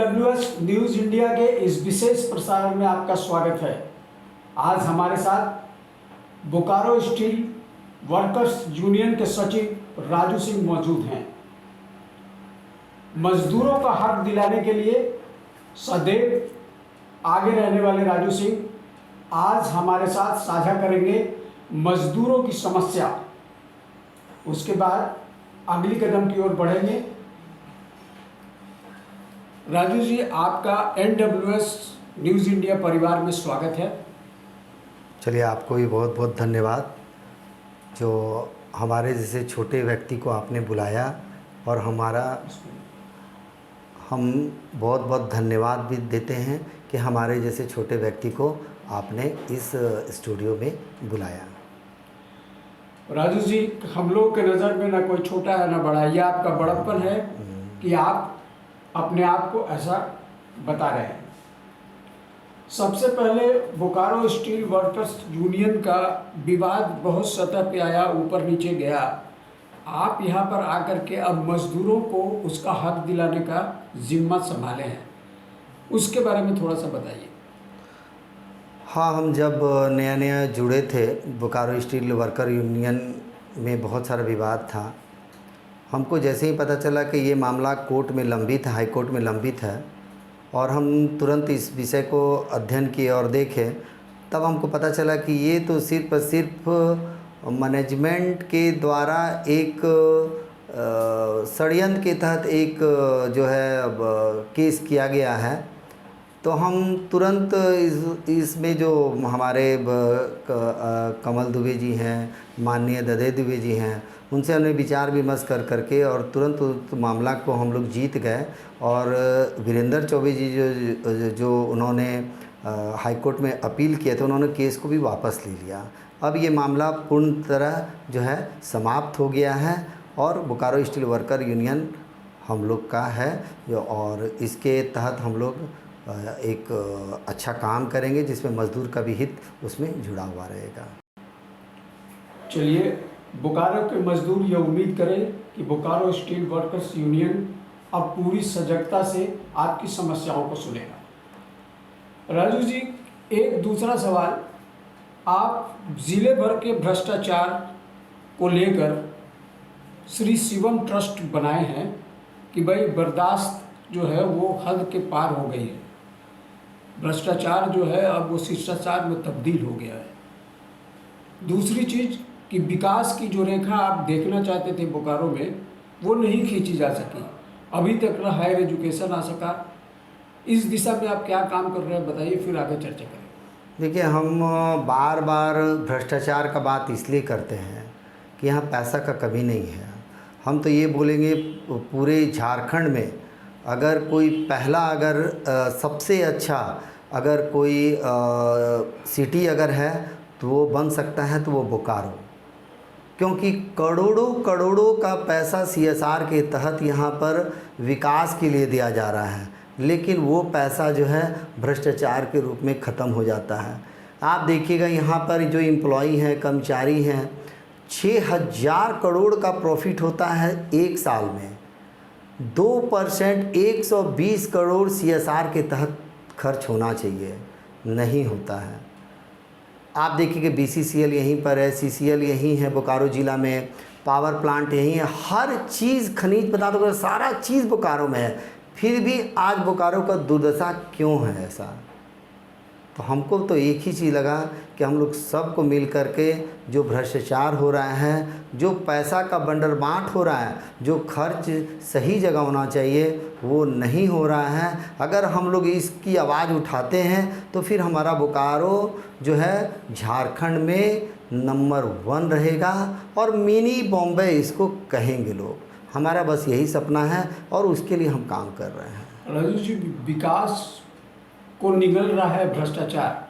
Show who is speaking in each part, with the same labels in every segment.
Speaker 1: NWS news India के इस विशेष प्रसारण में आपका स्वागत है। आज हमारे साथ बोकारो स्टील वर्कर्स यूनियन के सचिव राजू सिंह मौजूद हैं। मजदूरों का हक दिलाने के लिए सदैव आगे रहने वाले राजू सिंह आज हमारे साथ साझा करेंगे मजदूरों की समस्या। उसके बाद अगली कदम की ओर बढ़ेंगे। राजू जी, आपका NWS न्यूज़ इंडिया परिवार में स्वागत है।
Speaker 2: चलिए, आपको भी बहुत बहुत धन्यवाद जो हमारे जैसे छोटे व्यक्ति को आपने बुलाया, और हम बहुत बहुत धन्यवाद भी देते हैं कि हमारे जैसे छोटे व्यक्ति को आपने इस स्टूडियो में बुलाया।
Speaker 1: राजू जी, हम लोग के नज़र में ना कोई छोटा है ना बड़ा, ये आपका बड़प्पन है कि आप अपने आप को ऐसा बता रहे हैं। सबसे पहले बोकारो स्टील वर्कर्स यूनियन का विवाद बहुत सतह पे आया, ऊपर नीचे गया। आप यहाँ पर आकर के अब मजदूरों को उसका हक दिलाने का जिम्मा संभाले हैं, उसके बारे में थोड़ा सा बताइए।
Speaker 2: हाँ, हम जब नया नया जुड़े थे बोकारो स्टील वर्कर यूनियन में बहुत सारा विवाद था। हमको जैसे ही पता चला कि ये मामला कोर्ट में लंबित है, हाई कोर्ट में लंबित है, और हम तुरंत इस विषय को अध्ययन किए और देखे, तब हमको पता चला कि ये तो सिर्फ मैनेजमेंट के द्वारा एक षड्यंत्र के तहत एक जो है केस किया गया है। तो हम तुरंत इसमें जो हमारे कमल दुबे जी हैं, माननीय ददे दुबे जी हैं, उनसे हमने विचार विमर्श करके और तुरंत उस मामला को हम लोग जीत गए। और वीरेंद्र चौबे जी जो उन्होंने हाई कोर्ट में अपील किए थे, उन्होंने केस को भी वापस ले लिया। अब ये मामला पूर्ण तरह जो है समाप्त हो गया है, और बोकारो स्टील वर्कर यूनियन हम लोग का है और इसके तहत हम लोग एक अच्छा काम करेंगे जिसमें मजदूर का भी हित उसमें जुड़ा हुआ रहेगा।
Speaker 1: चलिए, बोकारो के मजदूर ये उम्मीद करें कि बोकारो स्टील वर्कर्स यूनियन अब पूरी सजगता से आपकी समस्याओं को सुनेगा। राजू जी, एक दूसरा सवाल, आप ज़िले भर के भ्रष्टाचार को लेकर श्री शिवम ट्रस्ट बनाए हैं कि भाई बर्दाश्त जो है वो हद के पार हो गई है, भ्रष्टाचार जो है अब वो शिष्टाचार में तब्दील हो गया है। दूसरी चीज़ कि विकास की जो रेखा आप देखना चाहते थे बोकारो में, वो नहीं खींची जा सकी, अभी तक ना हायर एजुकेशन आ सका। इस दिशा में आप क्या काम कर रहे हैं, बताइए, फिर आगे चर्चा करें।
Speaker 2: देखिए, हम बार बार भ्रष्टाचार का बात इसलिए करते हैं कि यहाँ पैसा का कमी नहीं है। हम तो ये बोलेंगे पूरे झारखंड में अगर कोई पहला सबसे अच्छा अगर कोई सिटी अगर है तो वो बन सकता है तो वो बोकारो, क्योंकि करोड़ों करोड़ों का पैसा CSR के तहत यहाँ पर विकास के लिए दिया जा रहा है, लेकिन वो पैसा जो है भ्रष्टाचार के रूप में ख़त्म हो जाता है। आप देखिएगा यहाँ पर जो एम्प्लॉई हैं, कर्मचारी हैं, 6000 करोड़ का प्रॉफिट होता है एक साल में। 2% 120 करोड़ CSR के तहत खर्च होना चाहिए, नहीं होता है। आप देखिए कि BCCL यहीं पर है, CCL यहीं है बोकारो ज़िला में, पावर प्लांट यहीं है, हर चीज़ खनिज पदार्थों का सारा चीज़ बोकारो में है, फिर भी आज बोकारो का दुर्दशा क्यों है ऐसा? तो हमको तो एक ही चीज़ लगा कि हम लोग सबको मिल करके जो भ्रष्टाचार हो रहा है, जो पैसा का बंदरबांट हो रहा है, जो खर्च सही जगह होना चाहिए वो नहीं हो रहा है, अगर हम लोग इसकी आवाज़ उठाते हैं तो फिर हमारा बोकारो जो है झारखंड में नंबर 1 रहेगा और मिनी बॉम्बे इसको कहेंगे लोग। हमारा बस यही सपना है और उसके लिए हम काम कर रहे हैं।
Speaker 1: राजू जी, विकास को निगल रहा है भ्रष्टाचार,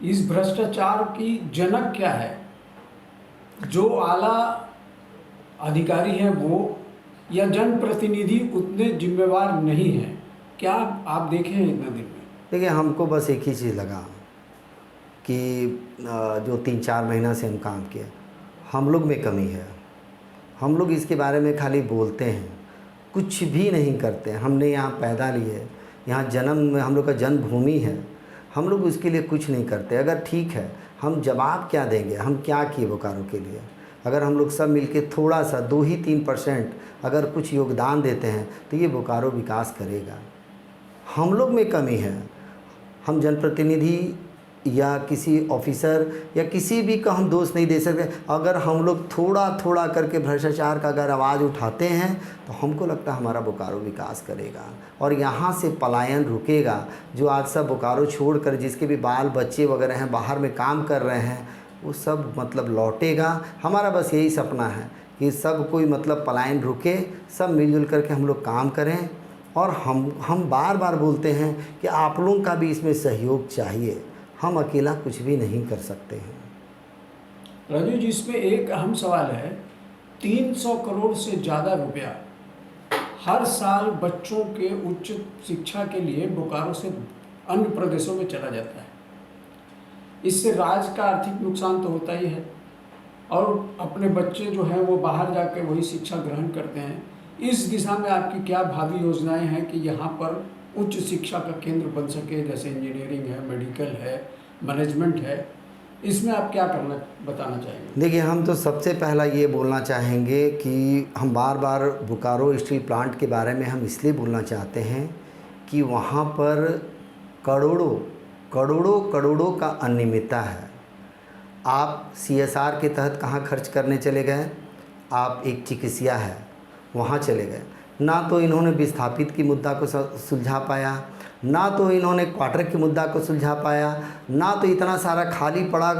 Speaker 1: इस भ्रष्टाचार की जनक क्या है? जो आला अधिकारी हैं वो, या जनप्रतिनिधि उतने जिम्मेवार नहीं हैं? क्या आप देखे हैं इतना दिन में?
Speaker 2: देखिए, हमको बस एक ही चीज़ लगा कि जो 3-4 महीना से हम काम किए, हम लोग में कमी है। हम लोग इसके बारे में खाली बोलते हैं, कुछ भी नहीं करते। हमने यहाँ पैदा लिए, यहाँ जन्म, हम लोग का जन्मभूमि है, हम लोग उसके लिए कुछ नहीं करते। अगर ठीक है, हम जवाब क्या देंगे, हम क्या किए बोकारो के लिए? अगर हम लोग सब मिलके थोड़ा सा 2 ही 3% अगर कुछ योगदान देते हैं तो ये बोकारो विकास करेगा। हम लोग में कमी है। हम जनप्रतिनिधि या किसी ऑफिसर या किसी भी का हम दोष नहीं दे सकते। अगर हम लोग थोड़ा थोड़ा करके भ्रष्टाचार का अगर आवाज़ उठाते हैं तो हमको लगता है हमारा बोकारो विकास करेगा और यहाँ से पलायन रुकेगा। जो आज सब बोकारो छोड़कर जिसके भी बाल बच्चे वगैरह हैं बाहर में काम कर रहे हैं, वो सब मतलब लौटेगा। हमारा बस यही सपना है कि सब कोई मतलब पलायन रुके, सब मिलजुल करके हम लोग काम करें। और हम बार बार बोलते हैं कि आप लोगों का भी इसमें सहयोग चाहिए, हम अकेला कुछ भी नहीं कर सकते हैं।
Speaker 1: राजू जी, इसमें एक अहम सवाल है, 300 करोड़ से ज़्यादा रुपया हर साल बच्चों के उच्च शिक्षा के लिए बोकारो से अन्य प्रदेशों में चला जाता है। इससे राज्य का आर्थिक नुकसान तो होता ही है और अपने बच्चे जो हैं वो बाहर जाकर वही शिक्षा ग्रहण करते हैं। इस दिशा में आपकी क्या भावी योजनाएं हैं कि यहाँ पर उच्च शिक्षा का केंद्र बन सके, जैसे इंजीनियरिंग है, मेडिकल है, मैनेजमेंट है, इसमें आप क्या करना बताना चाहेंगे?
Speaker 2: देखिए, हम तो सबसे पहला ये बोलना चाहेंगे कि हम बार बार बोकारो स्टील प्लांट के बारे में हम इसलिए बोलना चाहते हैं कि वहाँ पर करोड़ों करोड़ों करोड़ों का अनियमितता है। आप CSR के तहत कहाँ खर्च करने चले गए? आप एक चिकित्सा है वहाँ चले गए। ना तो इन्होंने विस्थापित की मुद्दा को सुलझा पाया, ना तो इन्होंने क्वार्टर के मुद्दा को सुलझा पाया, ना तो इतना सारा खाली पड़ा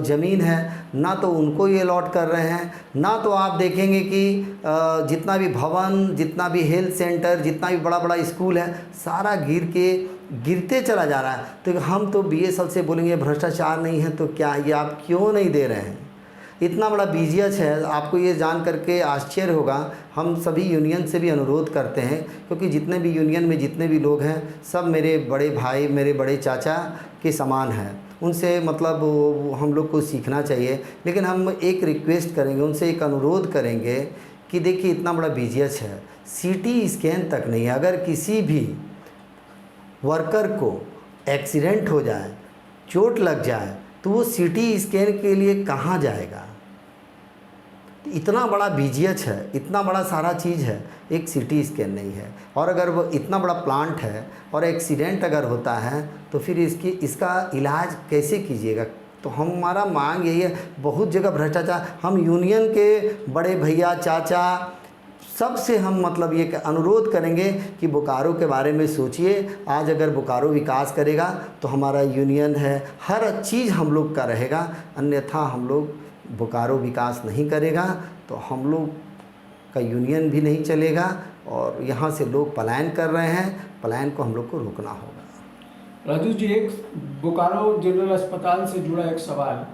Speaker 2: ज़मीन है, ना तो उनको ये अलॉट कर रहे हैं, ना तो आप देखेंगे कि जितना भी भवन, जितना भी हेल्थ सेंटर, जितना भी बड़ा बड़ा स्कूल है, सारा गिरते चला जा रहा है। तो हम तो BSL से बोलेंगे भ्रष्टाचार नहीं है तो क्या, ये आप क्यों नहीं दे रहे हैं? इतना बड़ा BGH है, आपको ये जान करके आश्चर्य होगा। हम सभी यूनियन से भी अनुरोध करते हैं, क्योंकि जितने भी यूनियन में जितने भी लोग हैं सब मेरे बड़े भाई, मेरे बड़े चाचा के समान हैं। उनसे मतलब हम लोग को सीखना चाहिए। लेकिन हम एक रिक्वेस्ट करेंगे, उनसे एक अनुरोध करेंगे कि देखिए, इतना बड़ा BGH है, CT स्कैन तक नहीं है। अगर किसी भी वर्कर को एक्सीडेंट हो जाए, चोट लग जाए, तो वो CT स्कैन के लिए कहाँ जाएगा? इतना बड़ा BGH है, इतना बड़ा सारा चीज़ है, एक CT स्कैन नहीं है। और अगर वो इतना बड़ा प्लांट है और एक्सीडेंट अगर होता है तो फिर इसका इलाज कैसे कीजिएगा? तो हमारा मांग यही है। बहुत जगह भ्रष्टाचार, हम यूनियन के बड़े भैया, चाचा, सबसे हम मतलब ये अनुरोध करेंगे कि बोकारो के बारे में सोचिए। आज अगर बोकारो विकास करेगा तो हमारा यूनियन है, हर चीज़ हम लोग का रहेगा। अन्यथा हम लोग बोकारो विकास नहीं करेगा तो हम लोग का यूनियन भी नहीं चलेगा और यहाँ से लोग पलायन कर रहे हैं, पलायन को हम लोग को रोकना होगा।
Speaker 1: राजू जी, एक बोकारो जनरल अस्पताल से जुड़ा एक सवाल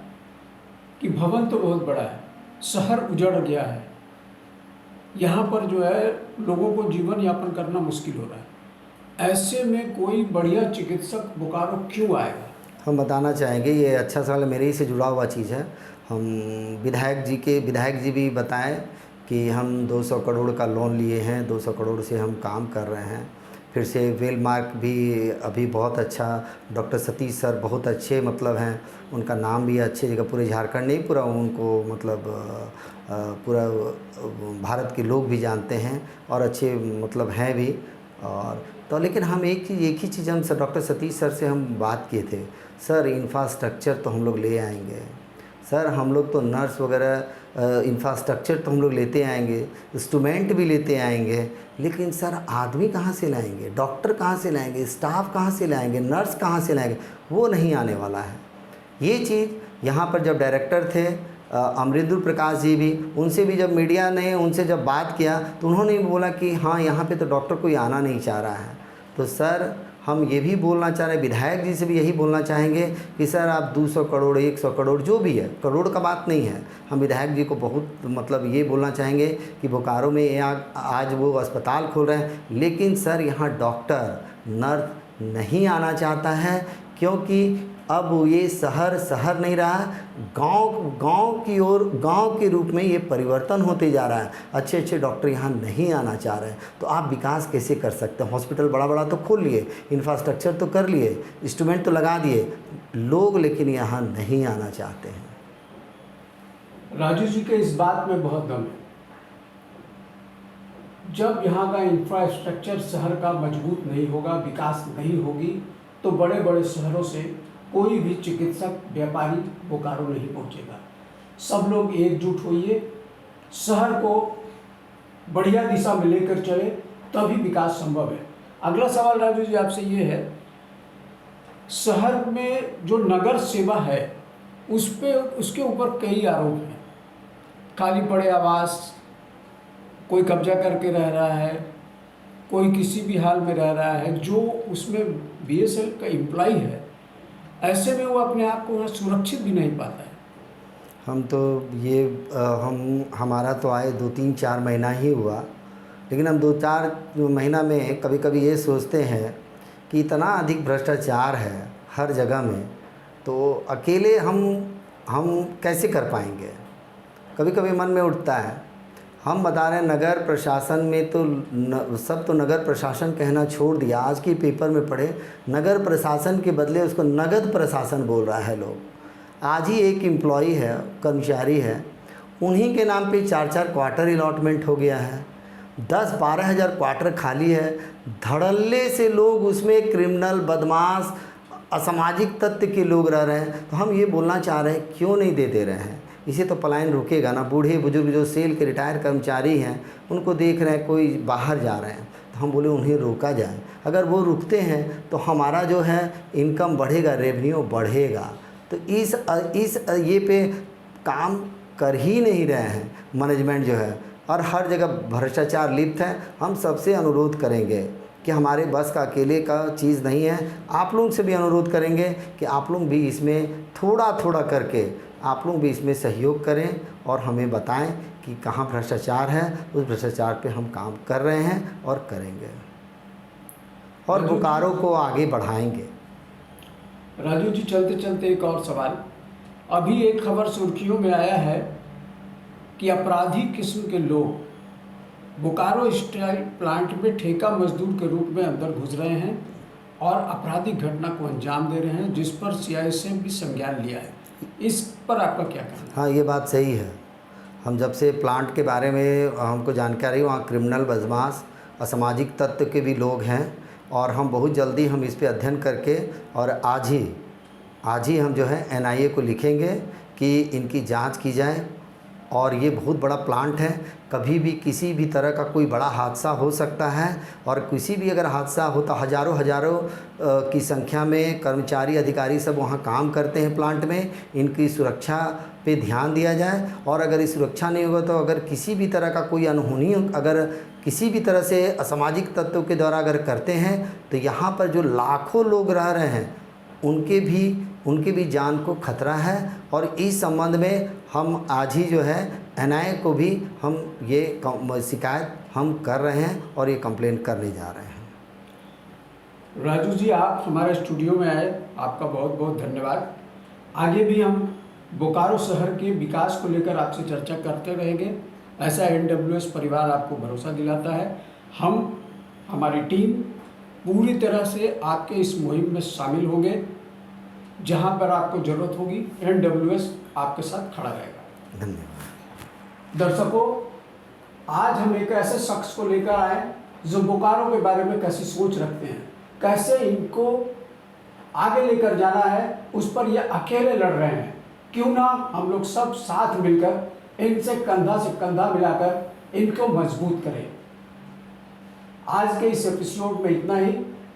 Speaker 1: कि भवन तो बहुत बड़ा है, शहर उजड़ गया है, यहाँ पर जो है लोगों को जीवन यापन करना मुश्किल हो रहा है। ऐसे में कोई बढ़िया चिकित्सक बोकारो क्यों आएगा?
Speaker 2: हम बताना चाहेंगे, ये अच्छा सवाल मेरे ही से जुड़ा हुआ चीज़ है। हम विधायक जी भी बताएं कि हम 200 करोड़ का लोन लिए हैं, 200 करोड़ से हम काम कर रहे हैं। फिर से वेलमार्क भी अभी बहुत अच्छा, डॉक्टर सतीश सर बहुत अच्छे मतलब हैं, उनका नाम भी अच्छे जगह पूरे झारखंड नहीं, पूरा उनको मतलब पूरा भारत के लोग भी जानते हैं और अच्छे मतलब हैं भी। और तो लेकिन हम एक ही चीज़ हम सर डॉक्टर सतीश सर से हम बात किए थे, सर इंफ्रास्ट्रक्चर तो हम लोग ले आएंगे, सर हम लोग तो नर्स वगैरह इंफ्रास्ट्रक्चर तो हम लोग लेते आएंगे, इंस्ट्रूमेंट भी लेते आएंगे, लेकिन सर आदमी कहाँ से लाएंगे, डॉक्टर कहाँ से लाएंगे, स्टाफ कहाँ से लाएंगे, नर्स कहाँ से लाएंगे? वो नहीं आने वाला है। ये चीज़ यहाँ पर जब डायरेक्टर थे अमरिंदर प्रकाश जी भी, उनसे भी जब मीडिया ने उनसे जब बात किया तो उन्होंने भी बोला कि हाँ, यहाँ पे तो डॉक्टर कोई आना नहीं चाह रहा है। तो सर हम ये भी बोलना चाह रहे हैं, विधायक जी से भी यही बोलना चाहेंगे कि सर आप 200 करोड़ 100 करोड़ जो भी है, करोड़ का बात नहीं है, हम विधायक जी को बहुत मतलब ये बोलना चाहेंगे कि बोकारो में आज वो अस्पताल खोल रहे हैं, लेकिन सर यहाँ डॉक्टर नर्स नहीं आना चाहता है, क्योंकि अब ये शहर शहर नहीं रहा, गांव की ओर गांव के रूप में ये परिवर्तन होते जा रहा है। अच्छे अच्छे डॉक्टर यहाँ नहीं आना चाह रहे हैं, तो आप विकास कैसे कर सकते हैं? हॉस्पिटल बड़ा बड़ा तो खोल लिए, इंफ्रास्ट्रक्चर तो कर लिए, इंस्ट्रूमेंट तो लगा दिए, लोग लेकिन यहाँ नहीं आना चाहते हैं।
Speaker 1: राजू जी के इस बात में बहुत दम है। जब यहाँ का इंफ्रास्ट्रक्चर शहर का मजबूत नहीं होगा, विकास नहीं होगी, तो बड़े बड़े शहरों से कोई भी चिकित्सक व्यापारी बोकारो नहीं पहुँचेगा। सब लोग एकजुट होइए, शहर को बढ़िया दिशा में लेकर चले, तभी विकास संभव है। अगला सवाल राजू जी आपसे ये है, शहर में जो नगर सेवा है उसके ऊपर कई आरोप हैं। खाली पड़े आवास, कोई कब्जा करके रह रहा है, कोई किसी भी हाल में रह रहा है। जो उसमें बीएसएल का एम्प्लॉय है, ऐसे में वो अपने आप को सुरक्षित भी नहीं पाता है।
Speaker 2: हम तो ये हमारा तो आए 2-3-4 महीना ही हुआ, लेकिन हम 2-4 महीना में कभी कभी ये सोचते हैं कि इतना अधिक भ्रष्टाचार है हर जगह में, तो अकेले हम कैसे कर पाएंगे? कभी कभी मन में उठता है। हम बता रहे हैं नगर प्रशासन में तो सब तो नगर प्रशासन कहना छोड़ दिया। आज के पेपर में पढ़े, नगर प्रशासन के बदले उसको नगद प्रशासन बोल रहा है लोग। आज ही एक एम्प्लॉय है, कर्मचारी है, उन्हीं के नाम पे 4-4 क्वार्टर अलॉटमेंट हो गया है, 10-12 हज़ार क्वार्टर खाली है। धड़ल्ले से लोग उसमें क्रिमिनल, बदमाश, असामाजिक तत्व के लोग रह रहे हैं। तो हम ये बोलना चाह रहे हैं, क्यों नहीं दे रहे हैं? इसे तो पलायन रुकेगा ना। बूढ़े बुजुर्ग जो सेल के रिटायर कर्मचारी हैं, उनको देख रहे हैं कोई बाहर जा रहे हैं, तो हम बोले उन्हें रोका जाए। अगर वो रुकते हैं तो हमारा जो है इनकम बढ़ेगा, रेवेन्यू बढ़ेगा। तो इस ये पे काम कर ही नहीं रहे हैं मैनेजमेंट जो है, और हर जगह भ्रष्टाचार लिप्त है। हम सबसे अनुरोध करेंगे कि हमारे बस का अकेले का चीज़ नहीं है। आप लोग से भी अनुरोध करेंगे कि आप लोग भी इसमें थोड़ा थोड़ा करके आप लोग भी इसमें सहयोग करें और हमें बताएं कि कहाँ भ्रष्टाचार है। उस भ्रष्टाचार पे हम काम कर रहे हैं और करेंगे, और बोकारो को आगे बढ़ाएंगे।
Speaker 1: राजू जी, चलते चलते एक और सवाल। अभी एक खबर सुर्खियों में आया है कि अपराधी किस्म के लोग बोकारो स्टील प्लांट में ठेका मजदूर के रूप में अंदर घुस रहे हैं और आपराधिक घटना को अंजाम दे रहे हैं, जिस पर सीआईएसएफ भी संज्ञान लिया है। इस पर आपका क्या कहना है?
Speaker 2: हाँ, ये बात सही है। हम जब से प्लांट के बारे में हमको जानकारी, वहाँ क्रिमिनल, बदमाश, असामाजिक तत्व के भी लोग हैं, और हम बहुत जल्दी हम इस पे अध्ययन करके और आज ही हम जो है एनआईए को लिखेंगे कि इनकी जांच की जाए। और ये बहुत बड़ा प्लांट है, कभी भी किसी भी तरह का कोई बड़ा हादसा हो सकता है, और किसी भी अगर हादसा होता, हज़ारों की संख्या में कर्मचारी, अधिकारी सब वहाँ काम करते हैं प्लांट में। इनकी सुरक्षा पे ध्यान दिया जाए, और अगर ये सुरक्षा नहीं होगा तो अगर किसी भी तरह का कोई अनहोनी, अगर किसी भी तरह से असामाजिक तत्वों के द्वारा अगर करते हैं, तो यहाँ पर जो लाखों लोग रह रहे हैं उनके भी जान को खतरा है। और इस संबंध में हम आज ही जो है एनआईए को भी हम ये शिकायत हम कर रहे हैं और ये कंप्लेन करने जा रहे हैं।
Speaker 1: राजू जी, आप हमारे स्टूडियो में आए, आपका बहुत बहुत धन्यवाद। आगे भी हम बोकारो शहर के विकास को लेकर आपसे चर्चा करते रहेंगे, ऐसा एनडब्ल्यूएस परिवार आपको भरोसा दिलाता है। हमारी टीम पूरी तरह से आपके इस मुहिम में शामिल होंगे। जहां पर आपको ज़रूरत होगी, एनडब्ल्यूएस आपके साथ खड़ा रहेगा।
Speaker 2: धन्यवाद।
Speaker 1: दर्शकों, आज हम एक ऐसे शख्स को लेकर आए जो बोकारो के बारे में कैसी सोच रखते हैं, कैसे इनको आगे लेकर जाना है, उस पर ये अकेले लड़ रहे हैं। क्यों ना हम लोग सब साथ मिलकर इनसे कंधा से कंधा मिलाकर इनको मजबूत करें। आज के इस एपिसोड में इतना ही।